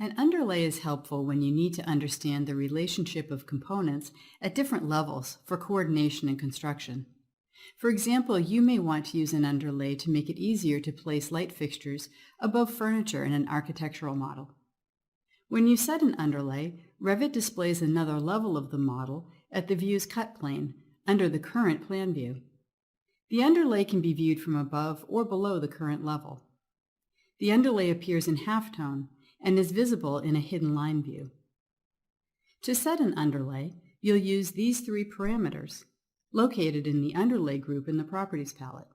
An underlay is helpful when you need to understand the relationship of components at different levels for coordination and construction. For example, you may want to use an underlay to make it easier to place light fixtures above furniture in an architectural model. When you set an underlay, Revit displays another level of the model at the view's cut plane under the current plan view. The underlay can be viewed from above or below the current level. The underlay appears in halftone and is visible in a hidden line view. To set an underlay, you'll use these three parameters, located in the Underlay group in the Properties palette.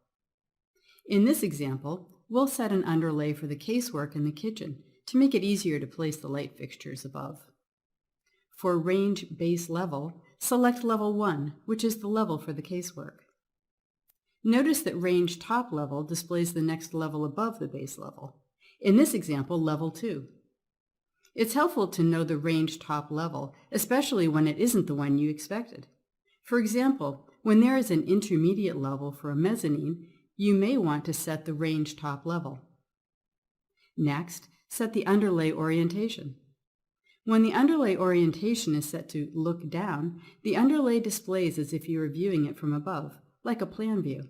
In this example, we'll set an underlay for the casework in the kitchen to make it easier to place the light fixtures above. For Range Base Level, select Level 1, which is the level for the casework. Notice that Range Top Level displays the next level above the base level. In this example, Level 2. It's helpful to know the range top level, especially when it isn't the one you expected. For example, when there is an intermediate level for a mezzanine, you may want to set the range top level. Next, set the underlay orientation. When the underlay orientation is set to look down, the underlay displays as if you were viewing it from above, like a plan view.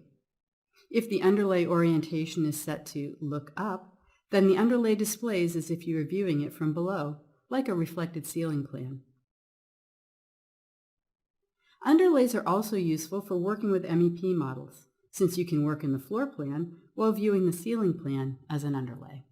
If the underlay orientation is set to look up, then the underlay displays as if you were viewing it from below, like a reflected ceiling plan. Underlays are also useful for working with MEP models, since you can work in the floor plan while viewing the ceiling plan as an underlay.